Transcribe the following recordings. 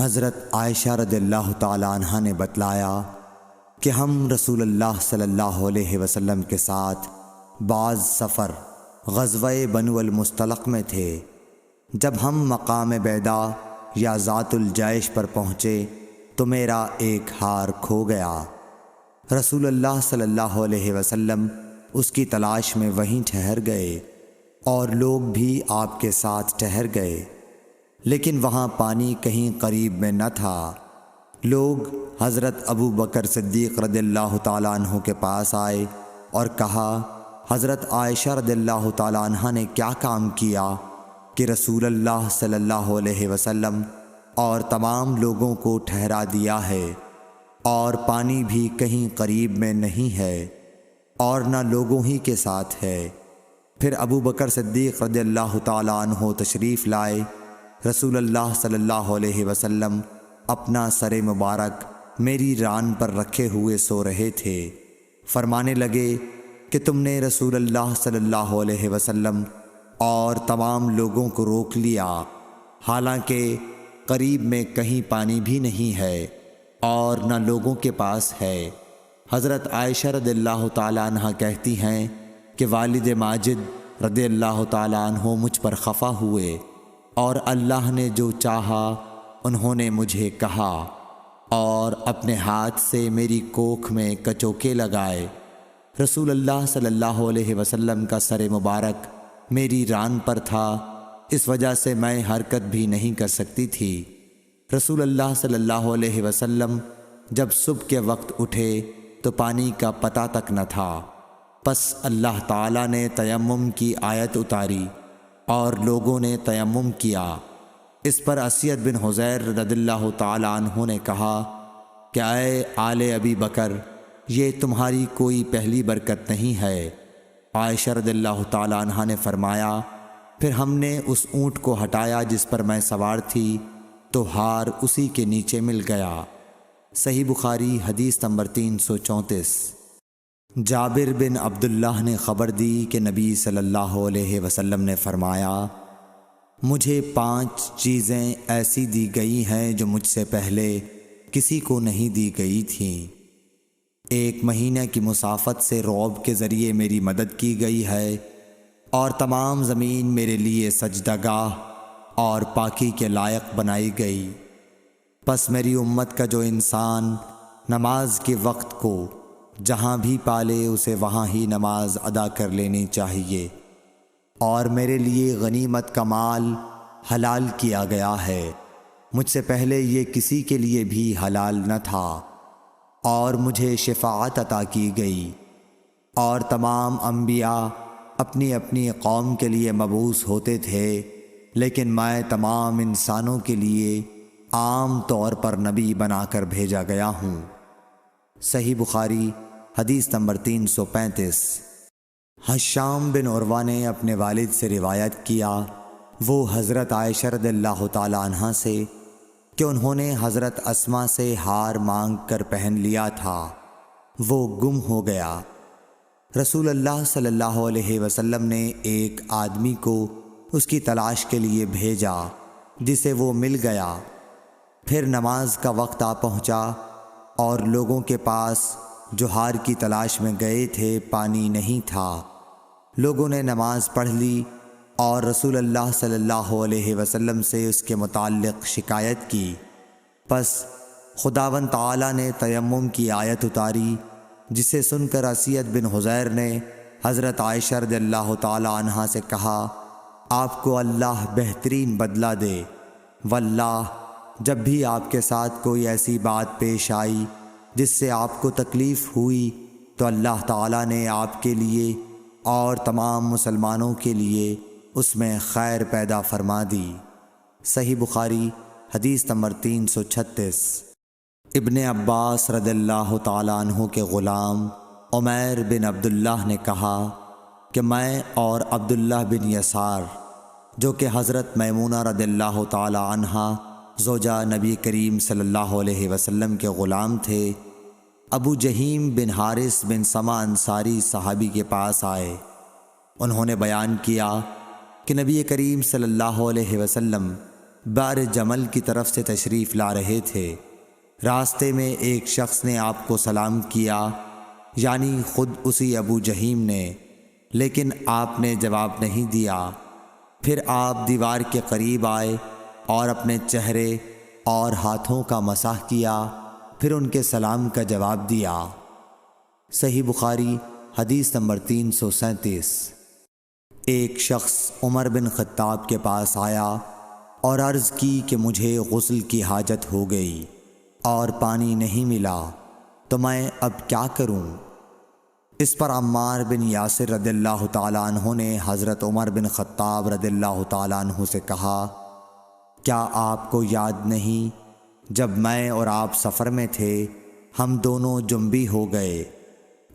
حضرت عائشہ رضی اللہ تعالی عنہا نے بتلایا کہ ہم رسول اللہ صلی اللہ علیہ وسلم کے ساتھ بعض سفر غزوہ بنو المصطلق میں تھے۔ جب ہم مقام بیدا یا ذات الجیش پر پہنچے تو میرا ایک ہار کھو گیا۔ رسول اللہ صلی اللہ علیہ وسلم اس کی تلاش میں وہیں ٹھہر گئے اور لوگ بھی آپ کے ساتھ ٹھہر گئے، لیکن وہاں پانی کہیں قریب میں نہ تھا۔ لوگ حضرت ابو بکر صدیق رضی اللہ تعالیٰ عنہ کے پاس آئے اور کہا، حضرت عائشہ رضی اللہ تعالیٰ عنہ نے کیا کام کیا کہ رسول اللہ صلی اللہ علیہ وسلم اور تمام لوگوں کو ٹھہرا دیا ہے، اور پانی بھی کہیں قریب میں نہیں ہے اور نہ لوگوں ہی کے ساتھ ہے۔ پھر ابو بکر صدیق رضی اللہ تعالیٰ عنہ تشریف لائے۔ رسول اللہ صلی اللہ علیہ وسلم اپنا سر مبارک میری ران پر رکھے ہوئے سو رہے تھے۔ فرمانے لگے کہ تم نے رسول اللہ صلی اللہ علیہ وسلم اور تمام لوگوں کو روک لیا، حالانکہ قریب میں کہیں پانی بھی نہیں ہے اور نہ لوگوں کے پاس ہے۔ حضرت عائشہ رضی اللہ تعالیٰ عنہ کہتی ہیں کہ والد ماجد رضی اللہ تعالیٰ عنہ مجھ پر خفا ہوئے، اور اللہ نے جو چاہا انہوں نے مجھے کہا اور اپنے ہاتھ سے میری کوکھ میں کچوکے لگائے۔ رسول اللہ صلی اللہ علیہ وسلم کا سر مبارک میری ران پر تھا، اس وجہ سے میں حرکت بھی نہیں کر سکتی تھی۔ رسول اللہ صلی اللہ علیہ وسلم جب صبح کے وقت اٹھے تو پانی کا پتہ تک نہ تھا۔ پس اللہ تعالیٰ نے تیمم کی آیت اتاری اور لوگوں نے تیمم کیا۔ اس پر اسید بن حضیر رضی اللہ تعالیٰ عنہ نے کہا کہ اے آل ابی بکر، یہ تمہاری کوئی پہلی برکت نہیں ہے۔ عائشہ رضی اللہ تعالیٰ عنہ نے فرمایا، پھر ہم نے اس اونٹ کو ہٹایا جس پر میں سوار تھی تو ہار اسی کے نیچے مل گیا۔ صحیح بخاری حدیث نمبر 334۔ جابر بن عبداللہ نے خبر دی کہ نبی صلی اللہ علیہ وسلم نے فرمایا، مجھے 5 چیزیں ایسی دی گئی ہیں جو مجھ سے پہلے کسی کو نہیں دی گئی تھیں۔ 1 مہینہ کی مسافت سے رعب کے ذریعے میری مدد کی گئی ہے، اور تمام زمین میرے لیے سجدہ گاہ اور پاکی کے لائق بنائی گئی۔ پس میری امت کا جو انسان نماز کے وقت کو جہاں بھی پالے اسے وہاں ہی نماز ادا کر لینی چاہیے، اور میرے لیے غنیمت کا مال حلال کیا گیا ہے، مجھ سے پہلے یہ کسی کے لیے بھی حلال نہ تھا، اور مجھے شفاعت عطا کی گئی، اور تمام انبیاء اپنی اپنی قوم کے لیے مبعوث ہوتے تھے، لیکن میں تمام انسانوں کے لیے عام طور پر نبی بنا کر بھیجا گیا ہوں۔ صحیح بخاری حدیث نمبر 335۔ حشام بن عروہ نے اپنے والد سے روایت کیا، وہ حضرت عائشہ رضی اللہ تعالیٰ عنہ سے، کہ انہوں نے حضرت اسما سے ہار مانگ کر پہن لیا تھا، وہ گم ہو گیا۔ رسول اللہ صلی اللہ علیہ وسلم نے ایک آدمی کو اس کی تلاش کے لیے بھیجا، جسے وہ مل گیا۔ پھر نماز کا وقت آ پہنچا اور لوگوں کے پاس جو ہار کی تلاش میں گئے تھے پانی نہیں تھا۔ لوگوں نے نماز پڑھ لی اور رسول اللہ صلی اللہ علیہ وسلم سے اس کے متعلق شکایت کی۔ پس خداوند تعالیٰ نے تیمم کی آیت اتاری، جسے سن کر اسید بن حضیر نے حضرت عائشہ رضی اللہ تعالیٰ عنہ سے کہا، آپ کو اللہ بہترین بدلہ دے، واللہ جب بھی آپ کے ساتھ کوئی ایسی بات پیش آئی جس سے آپ کو تکلیف ہوئی تو اللہ تعالیٰ نے آپ کے لیے اور تمام مسلمانوں کے لیے اس میں خیر پیدا فرما دی۔ صحیح بخاری حدیث نمبر 336۔ ابن عباس رضی اللہ تعالیٰ عنہ کے غلام عمیر بن عبداللہ نے کہا کہ میں اور عبداللہ بن یسار، جو کہ حضرت میمونہ رضی اللہ تعالیٰ عنہا زوجہ نبی کریم صلی اللہ علیہ وسلم کے غلام تھے، ابو جہیم بن حارث بن سما انصاری صحابی کے پاس آئے۔ انہوں نے بیان کیا کہ نبی کریم صلی اللہ علیہ وسلم بار جمل کی طرف سے تشریف لا رہے تھے۔ راستے میں ایک شخص نے آپ کو سلام کیا، یعنی خود اسی ابو جہیم نے، لیکن آپ نے جواب نہیں دیا۔ پھر آپ دیوار کے قریب آئے اور اپنے چہرے اور ہاتھوں کا مسح کیا، پھر ان کے سلام کا جواب دیا۔ صحیح بخاری حدیث نمبر 337۔ ایک شخص عمر بن خطاب کے پاس آیا اور عرض کی کہ مجھے غسل کی حاجت ہو گئی اور پانی نہیں ملا، تو میں اب کیا کروں؟ اس پر عمار بن یاسر رضی اللہ تعالیٰ عنہ نے حضرت عمر بن خطاب رضی اللہ تعالیٰ عنہ سے کہا، کیا آپ کو یاد نہیں جب میں اور آپ سفر میں تھے، ہم دونوں جنبی ہو گئے،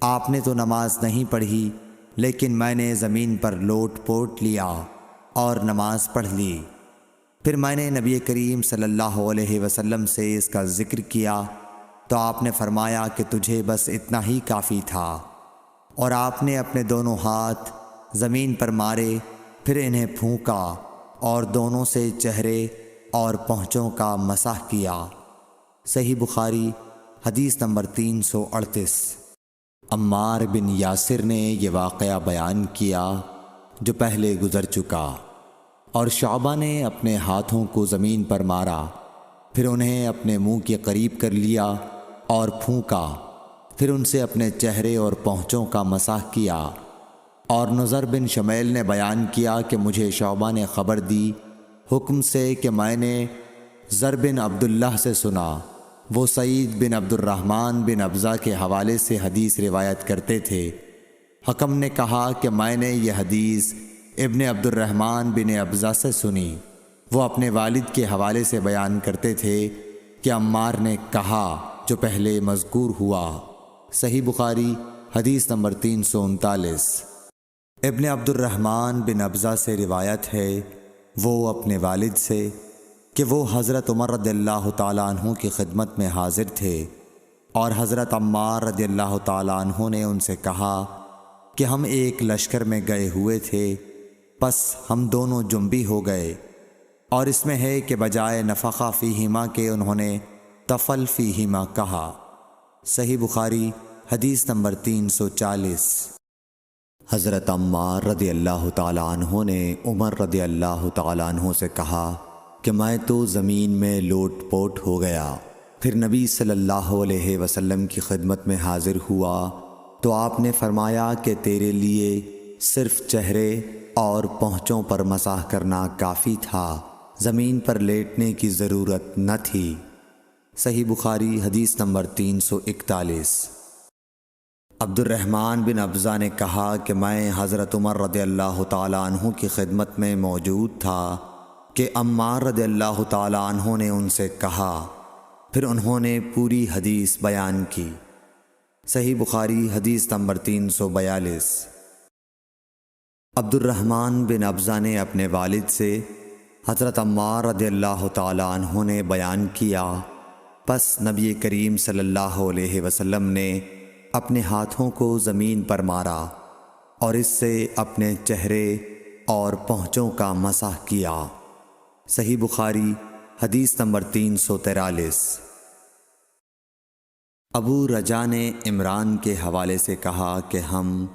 آپ نے تو نماز نہیں پڑھی، لیکن میں نے زمین پر لوٹ پوٹ لیا اور نماز پڑھ لی۔ پھر میں نے نبی کریم صلی اللہ علیہ وسلم سے اس کا ذکر کیا تو آپ نے فرمایا کہ تجھے بس اتنا ہی کافی تھا، اور آپ نے اپنے دونوں ہاتھ زمین پر مارے، پھر انہیں پھونکا اور دونوں سے چہرے اور پونچھوں کا مسح کیا۔ صحیح بخاری حدیث نمبر 338۔ عمار بن یاسر نے یہ واقعہ بیان کیا جو پہلے گزر چکا، اور شعبہ نے اپنے ہاتھوں کو زمین پر مارا، پھر انہیں اپنے منہ کے قریب کر لیا اور پھونکا، پھر ان سے اپنے چہرے اور پونچھوں کا مسح کیا۔ اور نضر بن شمیل نے بیان کیا کہ مجھے شعبہ نے خبر دی حکم سے کہ میں نے زر بن عبداللہ سے سنا، وہ سعید بن عبد الرحمن بن ابزہ کے حوالے سے حدیث روایت کرتے تھے۔ حکم نے کہا کہ میں نے یہ حدیث ابن عبد الرحمن بن ابزہ سے سنی، وہ اپنے والد کے حوالے سے بیان کرتے تھے کہ عمار نے کہا جو پہلے مذکور ہوا۔ صحیح بخاری حدیث نمبر 339۔ ابن عبد الرحمن بن ابزہ سے روایت ہے، وہ اپنے والد سے، کہ وہ حضرت عمر رضی اللہ تعالیٰ عنہ کی خدمت میں حاضر تھے، اور حضرت عمار رضی اللہ تعالیٰ عنہ نے ان سے کہا کہ ہم ایک لشکر میں گئے ہوئے تھے، پس ہم دونوں جنبی ہو گئے، اور اس میں ہے کہ بجائے نفخہ فیہما کے انہوں نے تفل فیہما کہا۔ صحیح بخاری حدیث نمبر 340۔ حضرت عمار رضی اللہ تعالیٰ عنہ نے عمر رضی اللہ تعالیٰ عنہ سے کہا کہ میں تو زمین میں لوٹ پوٹ ہو گیا، پھر نبی صلی اللہ علیہ وسلم کی خدمت میں حاضر ہوا تو آپ نے فرمایا کہ تیرے لیے صرف چہرے اور پونچھوں پر مسح کرنا کافی تھا، زمین پر لیٹنے کی ضرورت نہ تھی۔ صحیح بخاری حدیث نمبر 341۔ عبد الرحمن بن ابزہ نے کہا کہ میں حضرت عمر رضی اللہ تعالیٰ عنہ کی خدمت میں موجود تھا کہ عمار رضی اللہ تعالیٰ عنہ نے ان سے کہا، پھر انہوں نے پوری حدیث بیان کی۔ صحیح بخاری حدیث نمبر 342۔ عبد الرحمن بن ابزہ نے اپنے والد سے، حضرت عمار رضی اللہ تعالیٰ عنہ نے بیان کیا، پس نبی کریم صلی اللہ علیہ وسلم نے اپنے ہاتھوں کو زمین پر مارا اور اس سے اپنے چہرے اور پونچھوں کا مسح کیا۔ صحیح بخاری حدیث نمبر 343۔ ابو رجا نے عمران کے حوالے سے کہا کہ ہم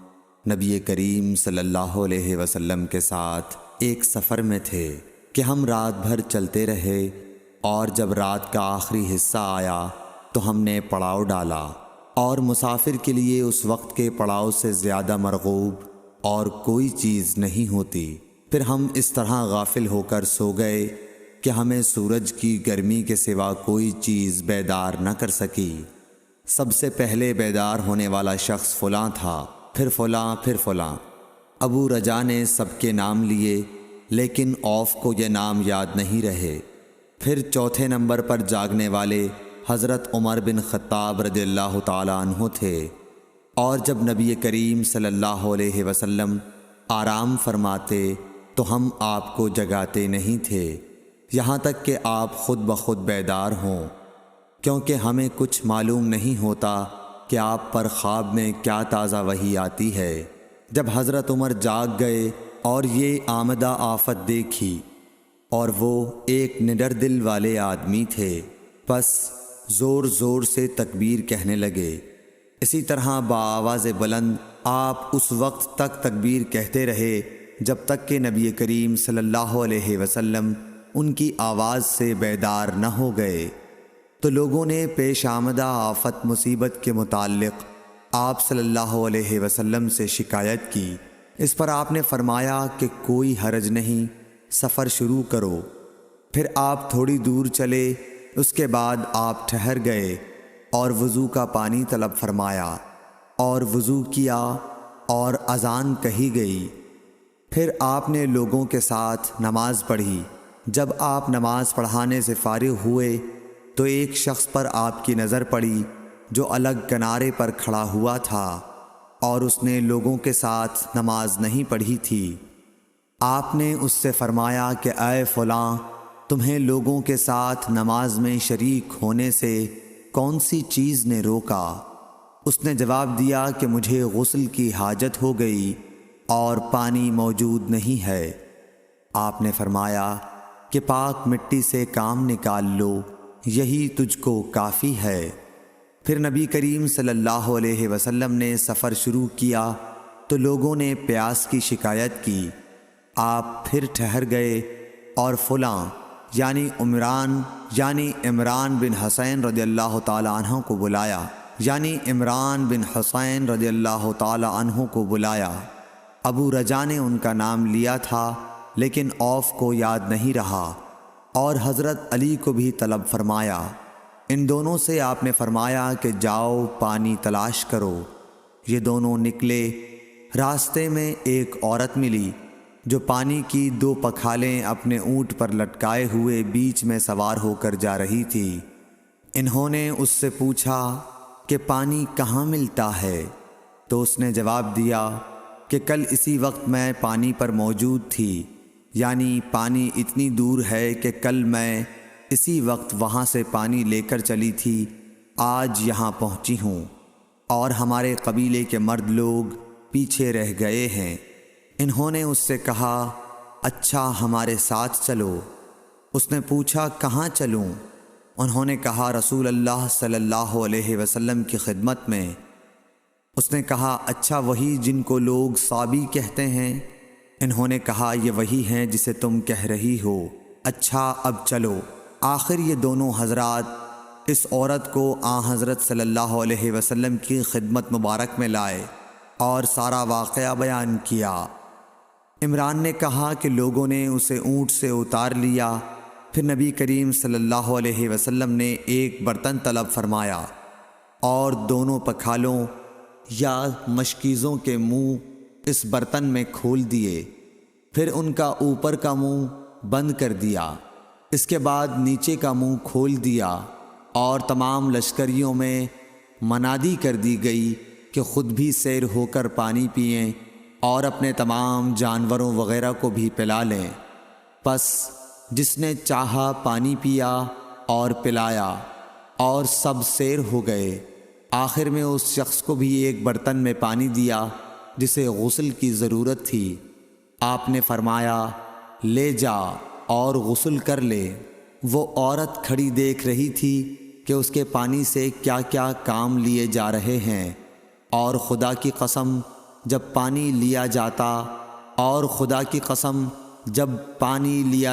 نبی کریم صلی اللہ علیہ وسلم کے ساتھ ایک سفر میں تھے کہ ہم رات بھر چلتے رہے، اور جب رات کا آخری حصہ آیا تو ہم نے پڑاؤ ڈالا، اور مسافر کے لیے اس وقت کے پڑاؤ سے زیادہ مرغوب اور کوئی چیز نہیں ہوتی۔ پھر ہم اس طرح غافل ہو کر سو گئے کہ ہمیں سورج کی گرمی کے سوا کوئی چیز بیدار نہ کر سکی۔ سب سے پہلے بیدار ہونے والا شخص فلاں تھا، پھر فلاں، پھر فلاں۔ ابو رجا نے سب کے نام لیے، لیکن اوف کو یہ نام یاد نہیں رہے۔ پھر چوتھے نمبر پر جاگنے والے حضرت عمر بن خطاب رضی اللہ تعالیٰ عنہ تھے، اور جب نبی کریم صلی اللہ علیہ وسلم آرام فرماتے تو ہم آپ کو جگاتے نہیں تھے، یہاں تک کہ آپ خود بخود بیدار ہوں، کیونکہ ہمیں کچھ معلوم نہیں ہوتا کہ آپ پر خواب میں کیا تازہ وحی آتی ہے۔ جب حضرت عمر جاگ گئے اور یہ آمدہ آفت دیکھی اور وہ ایک نڈر دل والے آدمی تھے، بس زور زور سے تکبیر کہنے لگے۔ اسی طرح بآواز بلند آپ اس وقت تک تکبیر کہتے رہے جب تک کہ نبی کریم صلی اللہ علیہ وسلم ان کی آواز سے بیدار نہ ہو گئے۔ تو لوگوں نے پیش آمدہ آفت مصیبت کے متعلق آپ صلی اللہ علیہ وسلم سے شکایت کی۔ اس پر آپ نے فرمایا کہ کوئی حرج نہیں، سفر شروع کرو۔ پھر آپ تھوڑی دور چلے، اس کے بعد آپ ٹھہر گئے اور وضو کا پانی طلب فرمایا اور وضو کیا اور اذان کہی گئی۔ پھر آپ نے لوگوں کے ساتھ نماز پڑھی۔ جب آپ نماز پڑھانے سے فارغ ہوئے تو ایک شخص پر آپ کی نظر پڑی جو الگ کنارے پر کھڑا ہوا تھا اور اس نے لوگوں کے ساتھ نماز نہیں پڑھی تھی۔ آپ نے اس سے فرمایا کہ اے فلاں، تمہیں لوگوں کے ساتھ نماز میں شریک ہونے سے کون سی چیز نے روکا؟ اس نے جواب دیا کہ مجھے غسل کی حاجت ہو گئی اور پانی موجود نہیں ہے۔ آپ نے فرمایا کہ پاک مٹی سے کام نکال لو، یہی تجھ کو کافی ہے۔ پھر نبی کریم صلی اللہ علیہ وسلم نے سفر شروع کیا تو لوگوں نے پیاس کی شکایت کی۔ آپ پھر ٹھہر گئے اور فلاں یعنی عمران بن حسین رضی اللہ تعالی عنہ کو بلایا۔ ابو رجا نے ان کا نام لیا تھا لیکن اوف کو یاد نہیں رہا، اور حضرت علی کو بھی طلب فرمایا۔ ان دونوں سے آپ نے فرمایا کہ جاؤ پانی تلاش کرو۔ یہ دونوں نکلے۔ راستے میں ایک عورت ملی جو پانی کی 2 پکھالیں اپنے اونٹ پر لٹکائے ہوئے بیچ میں سوار ہو کر جا رہی تھی۔ انہوں نے اس سے پوچھا کہ پانی کہاں ملتا ہے؟ تو اس نے جواب دیا کہ کل اسی وقت میں پانی پر موجود تھی، یعنی پانی اتنی دور ہے کہ کل میں اسی وقت وہاں سے پانی لے کر چلی تھی، آج یہاں پہنچی ہوں اور ہمارے قبیلے کے مرد لوگ پیچھے رہ گئے ہیں۔ انہوں نے اس سے کہا اچھا ہمارے ساتھ چلو۔ اس نے پوچھا کہاں چلوں؟ انہوں نے کہا رسول اللہ صلی اللہ علیہ وسلم کی خدمت میں۔ اس نے کہا اچھا وہی جن کو لوگ صابی کہتے ہیں؟ انہوں نے کہا یہ وہی ہیں جسے تم کہہ رہی ہو۔ اچھا اب چلو۔ آخر یہ دونوں حضرات اس عورت کو حضرت صلی اللہ علیہ وسلم کی خدمت مبارک میں لائے اور سارا واقعہ بیان کیا۔ عمران نے کہا کہ لوگوں نے اسے اونٹ سے اتار لیا۔ پھر نبی کریم صلی اللہ علیہ وسلم نے ایک برتن طلب فرمایا اور دونوں پکھالوں یا مشکیزوں کے منہ اس برتن میں کھول دیے، پھر ان کا اوپر کا منہ بند کر دیا، اس کے بعد نیچے کا منہ کھول دیا، اور تمام لشکریوں میں منادی کر دی گئی کہ خود بھی سیر ہو کر پانی پئیں اور اپنے تمام جانوروں وغیرہ کو بھی پلا لیں۔ پس جس نے چاہا پانی پیا اور پلایا اور سب سیر ہو گئے۔ آخر میں اس شخص کو بھی ایک برتن میں پانی دیا جسے غسل کی ضرورت تھی۔ آپ نے فرمایا لے جا اور غسل کر لے۔ وہ عورت کھڑی دیکھ رہی تھی کہ اس کے پانی سے کیا کیا کام لیے جا رہے ہیں، اور خدا کی قسم جب پانی لیا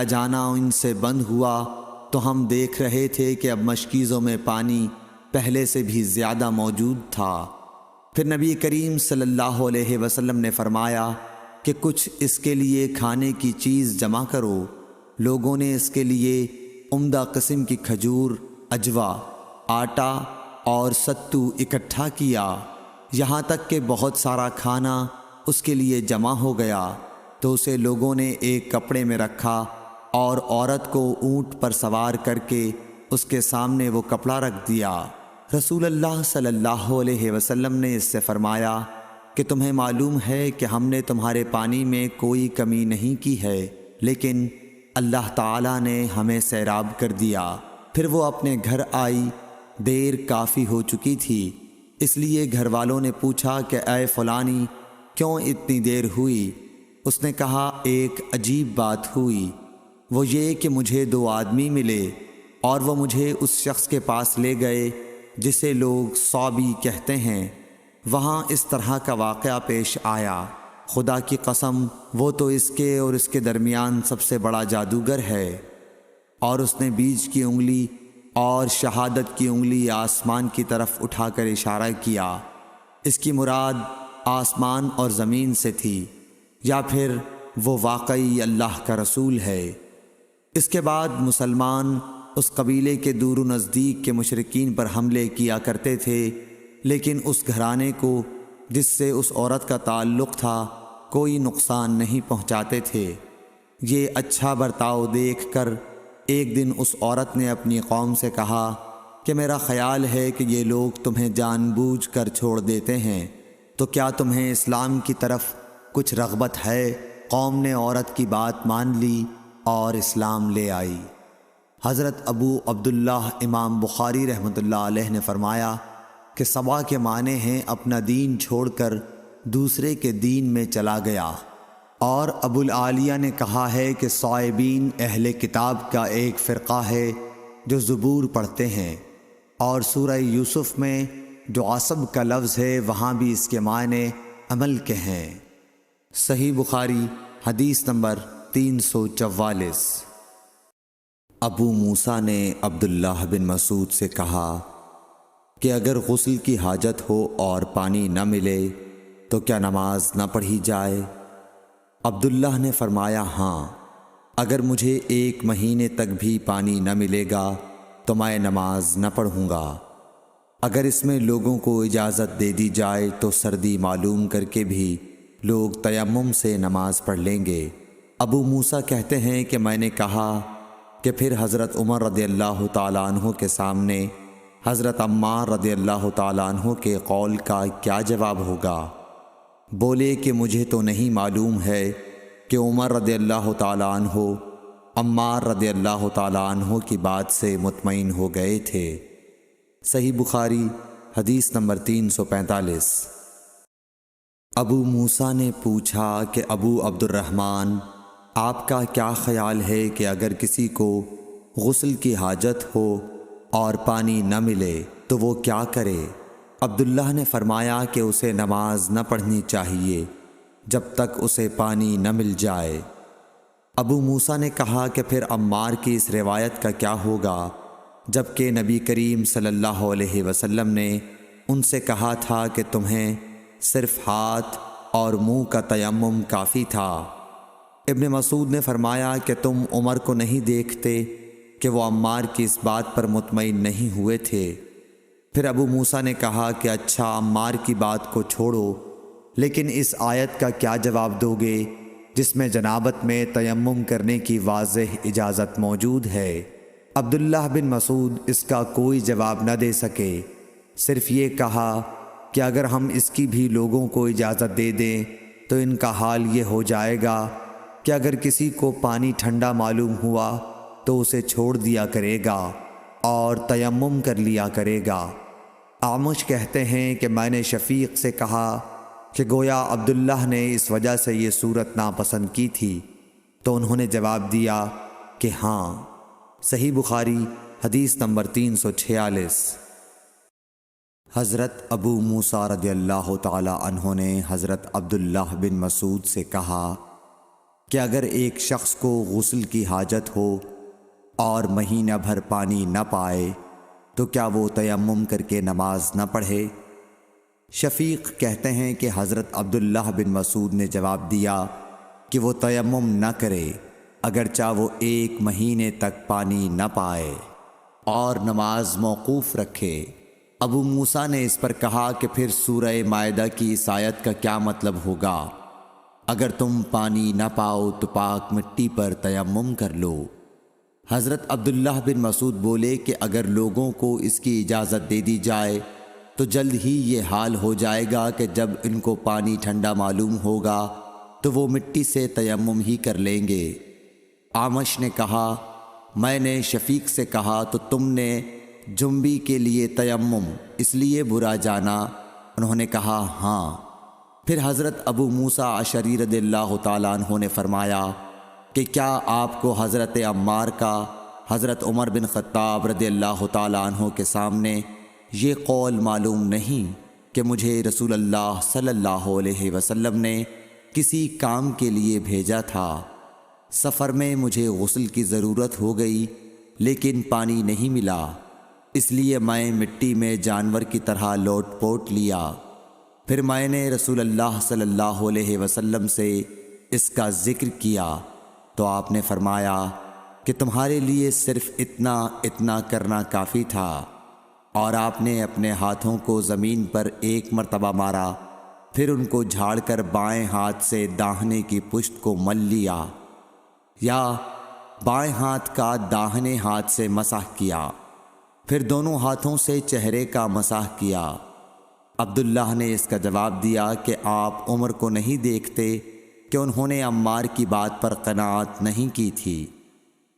جانا ان سے بند ہوا تو ہم دیکھ رہے تھے کہ اب مشکیزوں میں پانی پہلے سے بھی زیادہ موجود تھا۔ پھر نبی کریم صلی اللہ علیہ وسلم نے فرمایا کہ کچھ اس کے لیے کھانے کی چیز جمع کرو۔ لوگوں نے اس کے لیے عمدہ قسم کی کھجور، اجوا، آٹا اور ستو اکٹھا کیا، یہاں تک کہ بہت سارا کھانا اس کے لیے جمع ہو گیا۔ تو اسے لوگوں نے ایک کپڑے میں رکھا اور عورت کو اونٹ پر سوار کر کے اس کے سامنے وہ کپڑا رکھ دیا۔ رسول اللہ صلی اللہ علیہ وسلم نے اس سے فرمایا کہ تمہیں معلوم ہے کہ ہم نے تمہارے پانی میں کوئی کمی نہیں کی ہے، لیکن اللہ تعالیٰ نے ہمیں سیراب کر دیا۔ پھر وہ اپنے گھر آئی، دیر کافی ہو چکی تھی، اس لیے گھر والوں نے پوچھا کہ اے فلانی کیوں اتنی دیر ہوئی؟ اس نے کہا ایک عجیب بات ہوئی۔ وہ یہ کہ مجھے 2 آدمی ملے اور وہ مجھے اس شخص کے پاس لے گئے جسے لوگ صابی کہتے ہیں۔ وہاں اس طرح کا واقعہ پیش آیا، خدا کی قسم وہ تو اس کے اور اس کے درمیان سب سے بڑا جادوگر ہے۔ اور اس نے بیچ کی انگلی اور شہادت کی انگلی آسمان کی طرف اٹھا کر اشارہ کیا۔ اس کی مراد آسمان اور زمین سے تھی، یا پھر وہ واقعی اللہ کا رسول ہے۔ اس کے بعد مسلمان اس قبیلے کے دور و نزدیک کے مشرکین پر حملے کیا کرتے تھے، لیکن اس گھرانے کو جس سے اس عورت کا تعلق تھا کوئی نقصان نہیں پہنچاتے تھے۔ یہ اچھا برتاؤ دیکھ کر ایک دن اس عورت نے اپنی قوم سے کہا کہ میرا خیال ہے کہ یہ لوگ تمہیں جان بوجھ کر چھوڑ دیتے ہیں، تو کیا تمہیں اسلام کی طرف کچھ رغبت ہے؟ قوم نے عورت کی بات مان لی اور اسلام لے آئی۔ حضرت ابو عبداللہ امام بخاری رحمۃ اللہ علیہ نے فرمایا کہ سبا کے معنی ہیں اپنا دین چھوڑ کر دوسرے کے دین میں چلا گیا۔ اور ابو العالیہ نے کہا ہے کہ صائبین اہل کتاب کا ایک فرقہ ہے جو زبور پڑھتے ہیں، اور سورہ یوسف میں جو عصب کا لفظ ہے وہاں بھی اس کے معنی عمل کے ہیں۔ صحیح بخاری حدیث نمبر 344۔ ابو موسیٰ نے عبداللہ بن مسعود سے کہا کہ اگر غسل کی حاجت ہو اور پانی نہ ملے تو کیا نماز نہ پڑھی جائے؟ عبداللہ نے فرمایا ہاں، اگر مجھے 1 مہینے تک بھی پانی نہ ملے گا تو میں نماز نہ پڑھوں گا۔ اگر اس میں لوگوں کو اجازت دے دی جائے تو سردی معلوم کر کے بھی لوگ تیمم سے نماز پڑھ لیں گے۔ ابو موسیٰ کہتے ہیں کہ میں نے کہا کہ پھر حضرت عمر رضی اللہ تعالیٰ عنہ کے سامنے حضرت عمار رضی اللہ تعالیٰ عنہ کے قول کا کیا جواب ہوگا؟ بولے کہ مجھے تو نہیں معلوم ہے کہ عمر رضی اللہ تعالیٰ عنہ عمار رضی اللہ تعالیٰ عنہ کی بات سے مطمئن ہو گئے تھے۔ صحیح بخاری حدیث نمبر 345۔ ابو موسیٰ نے پوچھا کہ ابو عبد الرحمن آپ کا کیا خیال ہے کہ اگر کسی کو غسل کی حاجت ہو اور پانی نہ ملے تو وہ کیا کرے؟ عبداللہ نے فرمایا کہ اسے نماز نہ پڑھنی چاہیے جب تک اسے پانی نہ مل جائے۔ ابو موسیٰ نے کہا کہ پھر عمار کی اس روایت کا کیا ہوگا جبکہ نبی کریم صلی اللہ علیہ وسلم نے ان سے کہا تھا کہ تمہیں صرف ہاتھ اور منہ کا تیمم کافی تھا۔ ابن مسعود نے فرمایا کہ تم عمر کو نہیں دیکھتے کہ وہ عمار کی اس بات پر مطمئن نہیں ہوئے تھے۔ پھر ابو موسیٰ نے کہا کہ اچھا عمار کی بات کو چھوڑو، لیکن اس آیت کا کیا جواب دو گے جس میں جنابت میں تیمم کرنے کی واضح اجازت موجود ہے؟ عبداللہ بن مسعود اس کا کوئی جواب نہ دے سکے، صرف یہ کہا کہ اگر ہم اس کی بھی لوگوں کو اجازت دے دیں تو ان کا حال یہ ہو جائے گا کہ اگر کسی کو پانی ٹھنڈا معلوم ہوا تو اسے چھوڑ دیا کرے گا اور تیمم کر لیا کرے گا۔ اعمش کہتے ہیں کہ میں نے شفیق سے کہا کہ گویا عبداللہ نے اس وجہ سے یہ صورت ناپسند کی تھی، تو انہوں نے جواب دیا کہ ہاں۔ صحیح بخاری حدیث نمبر 346۔ حضرت ابو موسیٰ رضی اللہ تعالی عنہ نے حضرت عبداللہ بن مسعود سے کہا کہ اگر ایک شخص کو غسل کی حاجت ہو اور مہینہ بھر پانی نہ پائے تو کیا وہ تیمم کر کے نماز نہ پڑھے؟ شفیق کہتے ہیں کہ حضرت عبداللہ بن مسعود نے جواب دیا کہ وہ تیمم نہ کرے اگرچہ وہ 1 مہینے تک پانی نہ پائے اور نماز موقوف رکھے۔ ابو موسیٰ نے اس پر کہا کہ پھر سورہ مائدہ کی اس آیت کا کیا مطلب ہوگا؟ اگر تم پانی نہ پاؤ تو پاک مٹی پر تیمم کر لو۔ حضرت عبداللہ بن مسعود بولے کہ اگر لوگوں کو اس کی اجازت دے دی جائے تو جلد ہی یہ حال ہو جائے گا کہ جب ان کو پانی ٹھنڈا معلوم ہوگا تو وہ مٹی سے تیمم ہی کر لیں گے۔ اعمش نے کہا میں نے شفیق سے کہا تو تم نے جنبی کے لیے تیمم اس لیے برا جانا؟ انہوں نے کہا ہاں۔ پھر حضرت ابو موسیٰ اشعری رضی اللہ تعالیٰ عنہ نے فرمایا کہ کیا آپ کو حضرت عمار کا حضرت عمر بن خطاب رضی اللہ تعالیٰ عنہ کے سامنے یہ قول معلوم نہیں کہ مجھے رسول اللہ صلی اللہ علیہ وسلم نے کسی کام کے لیے بھیجا تھا؟ سفر میں مجھے غسل کی ضرورت ہو گئی لیکن پانی نہیں ملا، اس لیے میں مٹی میں جانور کی طرح لوٹ پوٹ لیا۔ پھر میں نے رسول اللہ صلی اللہ علیہ وسلم سے اس کا ذکر کیا تو آپ نے فرمایا کہ تمہارے لیے صرف اتنا کرنا کافی تھا، اور آپ نے اپنے ہاتھوں کو زمین پر ایک مرتبہ مارا، پھر ان کو جھاڑ کر بائیں ہاتھ سے داہنے کی پشت کو مل لیا، یا بائیں ہاتھ کا داہنے ہاتھ سے مسح کیا، پھر دونوں ہاتھوں سے چہرے کا مسح کیا۔ عبداللہ نے اس کا جواب دیا کہ آپ عمر کو نہیں دیکھتے کہ انہوں نے عمار کی بات پر قناعت نہیں کی تھی؟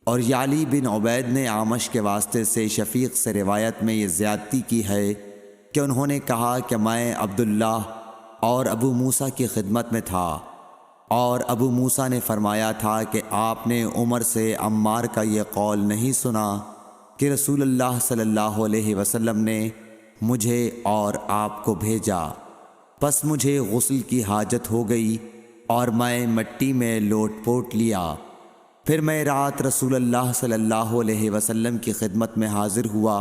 اور یعلی بن عبید نے اعمش کے واسطے سے شفیق سے روایت میں یہ زیادتی کی ہے کہ انہوں نے کہا کہ میں عبداللہ اور ابو موسیٰ کی خدمت میں تھا، اور ابو موسیٰ نے فرمایا تھا کہ آپ نے عمر سے عمار کا یہ قول نہیں سنا کہ رسول اللہ صلی اللہ علیہ وسلم نے مجھے اور آپ کو بھیجا، پس مجھے غسل کی حاجت ہو گئی اور میں مٹی میں لوٹ پوٹ لیا۔ پھر میں رات رسول اللہ صلی اللہ علیہ وسلم کی خدمت میں حاضر ہوا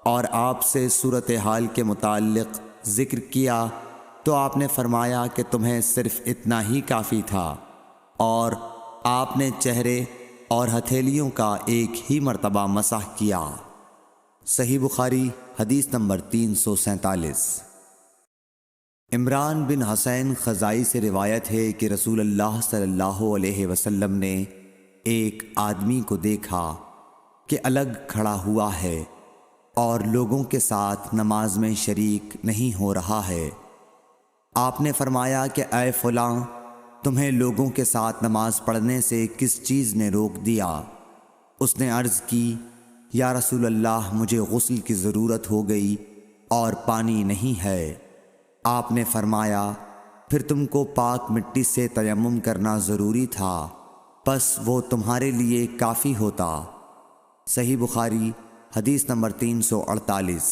اور آپ سے صورتحال کے متعلق ذکر کیا تو آپ نے فرمایا کہ تمہیں صرف اتنا ہی کافی تھا، اور آپ نے چہرے اور ہتھیلیوں کا ایک ہی مرتبہ مسح کیا۔ صحیح بخاری حدیث نمبر 347۔ عمران بن حسین خزائی سے روایت ہے کہ رسول اللہ صلی اللہ علیہ وسلم نے ایک آدمی کو دیکھا کہ الگ کھڑا ہوا ہے اور لوگوں کے ساتھ نماز میں شریک نہیں ہو رہا ہے۔ آپ نے فرمایا کہ اے فلاں، تمہیں لوگوں کے ساتھ نماز پڑھنے سے کس چیز نے روک دیا؟ اس نے عرض کی، یا رسول اللہ، مجھے غسل کی ضرورت ہو گئی اور پانی نہیں ہے۔ آپ نے فرمایا، پھر تم کو پاک مٹی سے تیمم کرنا ضروری تھا، پس وہ تمہارے لیے کافی ہوتا۔ صحیح بخاری حدیث نمبر 348۔